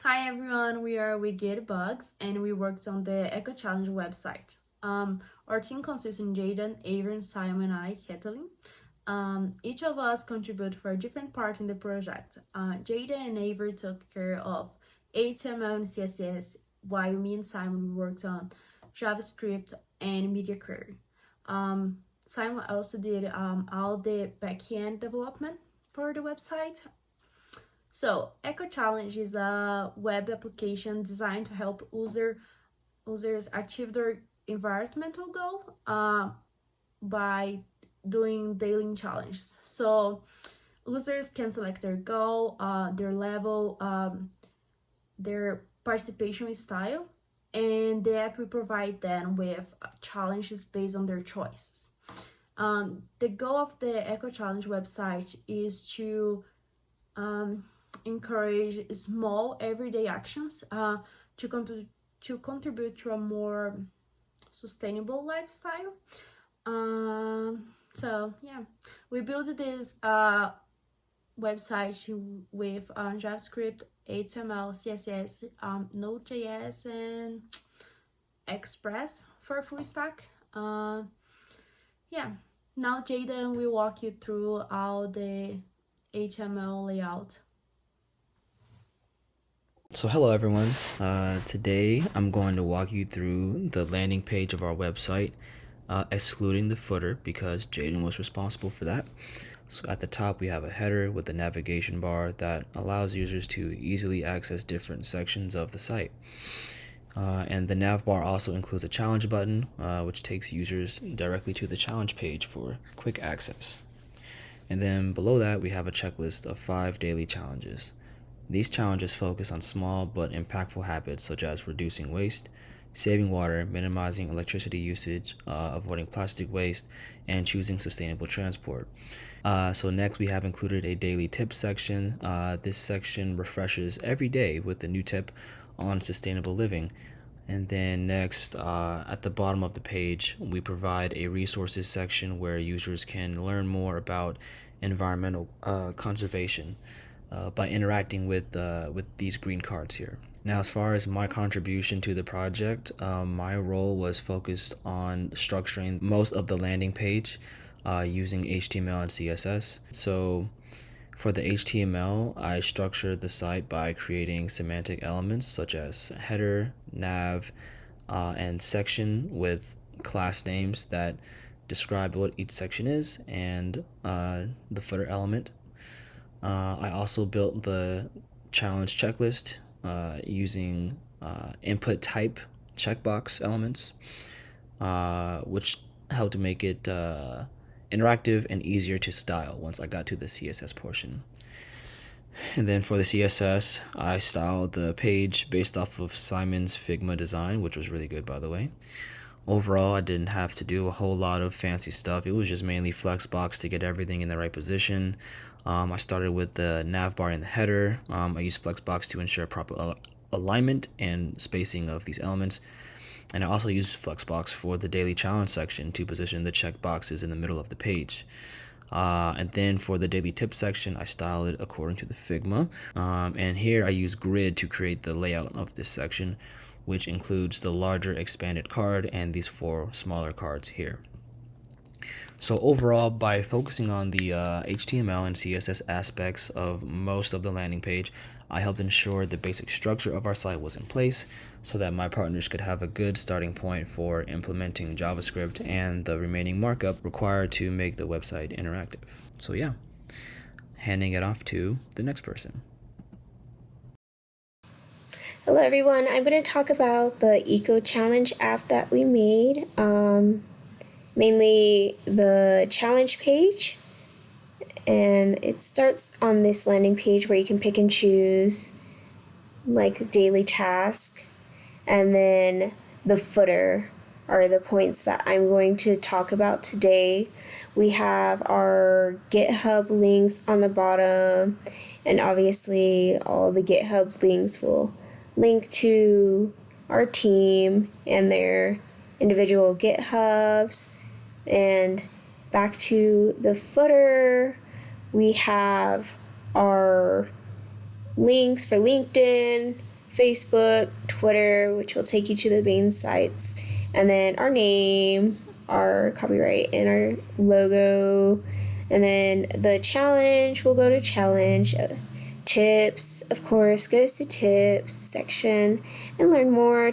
Hi everyone, we are with Bugs and we worked on the Eco Challenge website. Our team consists in Jaden, Avern, Simon, and I, Kathleen. Each of us contribute for a different part in the project. Jaden and Avern took care of HTML and CSS, while me and Simon worked on JavaScript and media query. Simon also did all the backend development for the website. So, Eco Challenge is a web application designed to help users achieve their environmental goal by doing daily challenges. So, users can select their goal, their level, their participation style, and the app will provide them with challenges based on their choices. The goal of the Eco Challenge website is to encourage small everyday actions to contribute to a more sustainable lifestyle. So yeah, we built this website with JavaScript, HTML, CSS, Node.js, and Express for full stack. Yeah, now Jaden will walk you through all the HTML layout. So hello everyone, today I'm going to walk you through the landing page of our website, excluding the footer because Jaden was responsible for that. So at the top we have a header with a navigation bar that allows users to easily access different sections of the site. And the nav bar also includes a challenge button, which takes users directly to the challenge page for quick access. And then below that we have a checklist of 5 daily challenges. These challenges focus on small but impactful habits such as reducing waste, saving water, minimizing electricity usage, avoiding plastic waste, and choosing sustainable transport. So next we have included a daily tip section. This section refreshes every day with a new tip on sustainable living. And then next, at the bottom of the page, we provide a resources section where users can learn more about environmental conservation by interacting with these green cards here. Now, as far as my contribution to the project, my role was focused on structuring most of the landing page using HTML and CSS. So for the HTML, I structured the site by creating semantic elements such as header, nav, and section with class names that describe what each section is, and the footer element. I also built the challenge checklist using input type checkbox elements, which helped to make it interactive and easier to style once I got to the CSS portion. And then for the CSS, I styled the page based off of Simon's Figma design, which was really good, by the way. Overall, I didn't have to do a whole lot of fancy stuff. It was just mainly Flexbox to get everything in the right position. I started with the nav bar in the header. I used Flexbox to ensure proper alignment and spacing of these elements. And I also used Flexbox for the daily challenge section to position the checkboxes in the middle of the page. And then for the daily tip section, I styled it according to the Figma. And here I use Grid to create the layout of this section, which includes the larger expanded card and these 4 smaller cards here. So overall, by focusing on the HTML and CSS aspects of most of the landing page, I helped ensure the basic structure of our site was in place so that my partners could have a good starting point for implementing JavaScript and the remaining markup required to make the website interactive. So yeah, handing it off to the next person. Hello everyone, I'm going to talk about the Eco Challenge app that we made. Mainly the challenge page, and it starts on this landing page where you can pick and choose like daily task, and then the footer are the points that I'm going to talk about today. We have our GitHub links on the bottom, and obviously all the GitHub links will link to our team and their individual GitHubs. And back to the footer, we have our links for LinkedIn, Facebook, Twitter, which will take you to the main sites, and then our name, our copyright, and our logo. And then the challenge will go to challenge. Tips, of course, goes to tips section, and learn more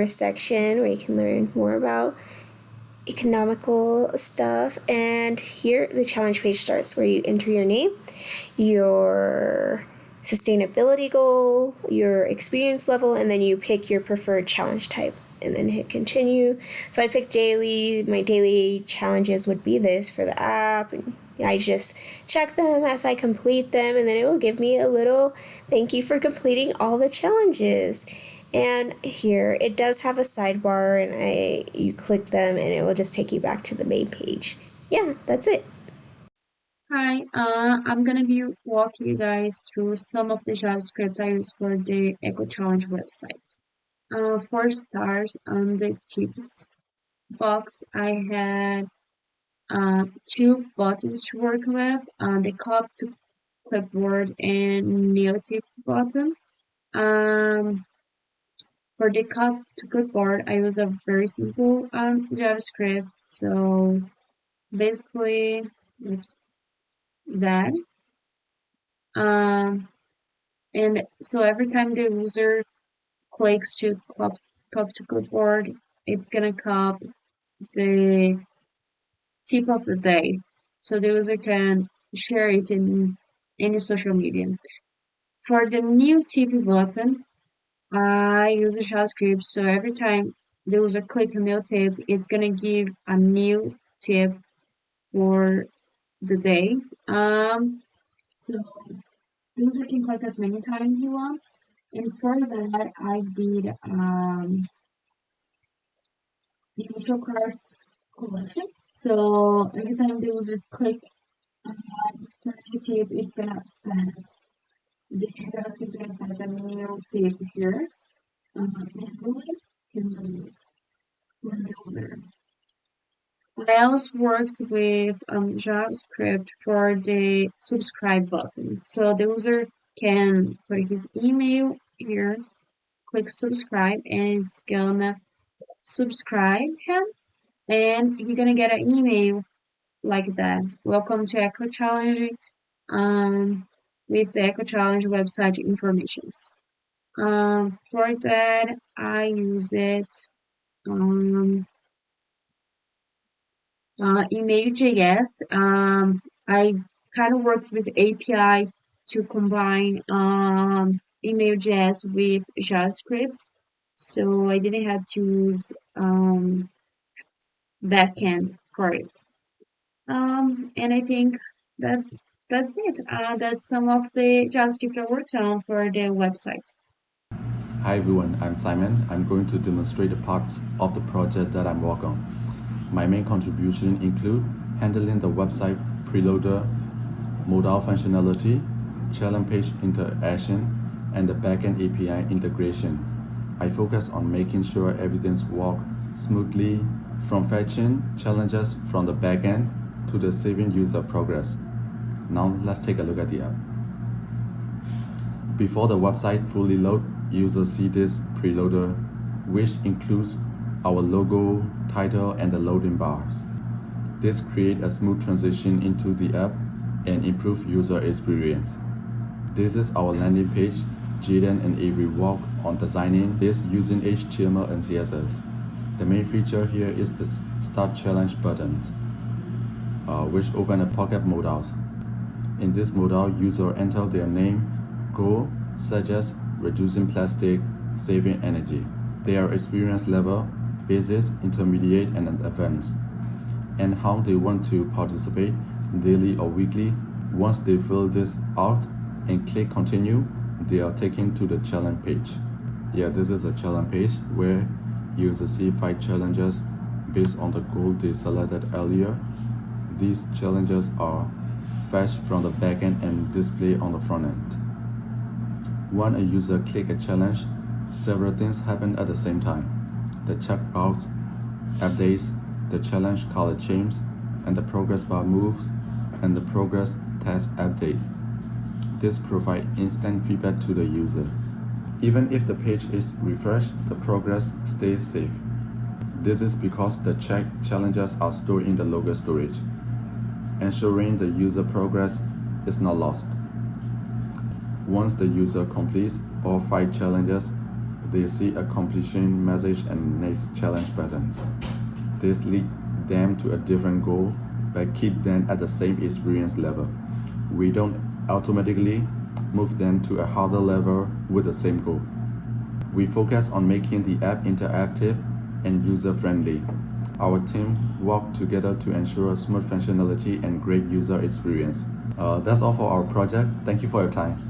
section, where you can learn more about economical stuff. And here the challenge page starts, where you enter your name, your sustainability goal, your experience level, and then you pick your preferred challenge type and then hit continue. So I picked daily. My daily challenges would be this for the app, and I just check them as I complete them, and then it will give me a little thank you for completing all the challenges. And here it does have a sidebar, and you click them and it will just take you back to the main page. Yeah, that's it. Hi, I'm gonna be walking you guys through some of the JavaScript I use for the Echo Challenge website. For stars, on the tips box, I had two buttons to work with, the copy to clipboard and new tip button. For the copy to clipboard, I use a very simple JavaScript. So basically, oops, that. And so every time the user clicks to copy to clipboard, it's gonna copy the tip of the day, so the user can share it in any social media. For the new tip button, I use a JavaScript, so every time the user click a new tip, it's gonna give a new tip for the day. So the user can click as many times he wants. And for that, I did the initial cards collection. So every time the user click for the tip, it's gonna pass. The JavaScript is gonna pass a new tip here. And for the user. I also worked with JavaScript for the subscribe button. So the user can put his email here, click subscribe, and it's gonna subscribe him, and he's gonna get an email like that. Welcome to Echo Challenge, with the Echo Challenge website informations. For that, I use it. Email.js. I kind of worked with API to combine Email.js with JavaScript, so I didn't have to use backend for it. And I think that that's it. That's some of the JavaScript I worked on for the website. Hi everyone, I'm Simon. I'm going to demonstrate the parts of the project that I'm working on. My main contribution include handling the website preloader, modal functionality, challenge page interaction, and the backend API integration. I focus on making sure everything's works smoothly, from fetching challenges from the backend to the saving user progress. Now let's take a look at the app. Before the website fully loads, users see this preloader, which includes our logo, title, and the loading bars. This creates a smooth transition into the app and improves user experience. This is our landing page. Jaden and Avery work on designing this using HTML and CSS. The main feature here is the Start Challenge buttons, which open a pocket modals. In this modal, users enter their name, goal, such as reducing plastic, saving energy, their experience level, basic, intermediate, and advanced, and how they want to participate, daily or weekly. Once they fill this out and click continue, they are taken to the challenge page. Yeah, this is a challenge page where users see 5 challenges based on the goal they selected earlier. These challenges are fetched from the backend and displayed on the front end. When a user clicks a challenge, several things happen at the same time. The checkbox updates, the challenge color changes, and the progress bar moves, and the progress test update. This provides instant feedback to the user. Even if the page is refreshed, the progress stays safe. This is because the checked challenges are stored in the local storage, ensuring the user progress is not lost. Once the user completes all 5 challenges, they see a completion message and next challenge buttons. This leads them to a different goal but keep them at the same experience level. We don't automatically move them to a harder level with the same goal. We focus on making the app interactive and user-friendly. Our team work together to ensure smooth functionality and great user experience. That's all for our project. Thank you for your time.